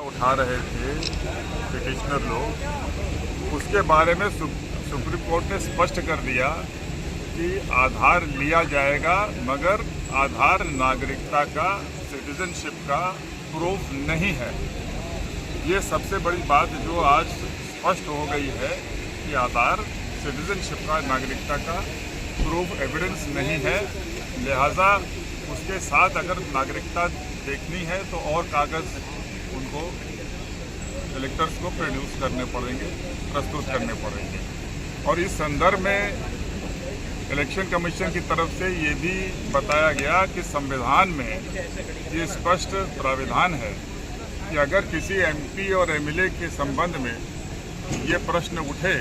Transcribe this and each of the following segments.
उठा रहे थे पिटिशनर लोग, उसके बारे में सुप्रीम कोर्ट ने स्पष्ट कर दिया कि आधार लिया जाएगा, मगर आधार नागरिकता का, सिटीजनशिप का प्रूफ नहीं है। ये सबसे बड़ी बात जो आज स्पष्ट हो गई है कि आधार सिटीजनशिप का, नागरिकता का प्रूफ एविडेंस नहीं है। लिहाजा उसके साथ अगर नागरिकता देखनी है तो और कागज़ उनको इलेक्टर्स को प्रोड्यूस करने पड़ेंगे, प्रस्तुत करने पड़ेंगे। और इस संदर्भ में इलेक्शन कमीशन की तरफ से ये भी बताया गया कि संविधान में ये स्पष्ट प्राविधान है कि अगर किसी एमपी और एमएलए के संबंध में ये प्रश्न उठे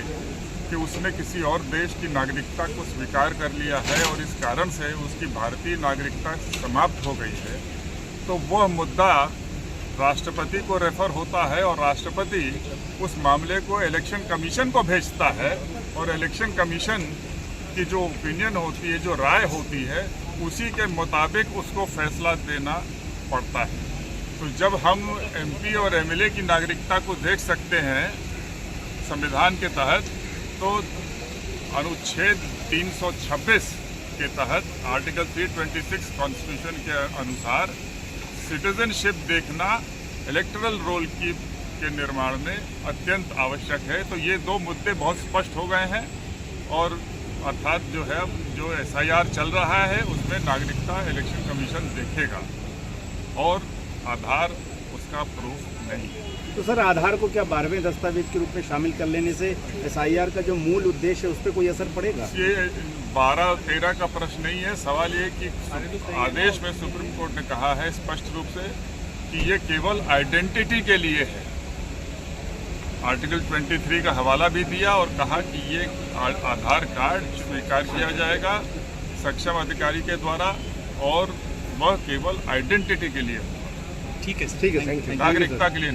कि उसने किसी और देश की नागरिकता को स्वीकार कर लिया है और इस कारण से उसकी भारतीय नागरिकता समाप्त हो गई है, तो वह मुद्दा राष्ट्रपति को रेफर होता है और राष्ट्रपति उस मामले को इलेक्शन कमीशन को भेजता है और इलेक्शन कमीशन की जो ओपिनियन होती है, जो राय होती है, उसी के मुताबिक उसको फैसला देना पड़ता है। तो जब हम एमपी और एमएलए की नागरिकता को देख सकते हैं संविधान के तहत, तो अनुच्छेद 326 के तहत आर्टिकल 326 कॉन्स्टिट्यूशन के अनुसार सिटीजनशिप देखना इलेक्टरल रोल के निर्माण में अत्यंत आवश्यक है। तो ये दो मुद्दे बहुत स्पष्ट हो गए हैं और अर्थात जो है जो एसआईआर चल रहा है उसमें नागरिकता इलेक्शन कमीशन देखेगा और आधार उसका प्रूफ नहीं है। तो सर, आधार को क्या 12वें दस्तावेज के रूप में शामिल कर लेने से एसआईआर का जो मूल उद्देश्य है उस पर कोई असर पड़ेगा? ये 12-13 का प्रश्न नहीं है। सवाल ये कि आदेश में सुप्रीम कोर्ट ने कहा है स्पष्ट रूप से कि ये केवल आइडेंटिटी के लिए है। आर्टिकल 23 का हवाला भी दिया और कहा कि ये आधार कार्ड स्वीकार किया जाएगा सक्षम अधिकारी के द्वारा और वह केवल आइडेंटिटी के लिए, ठीक है, थैंक यू, नागरिकता के लिए।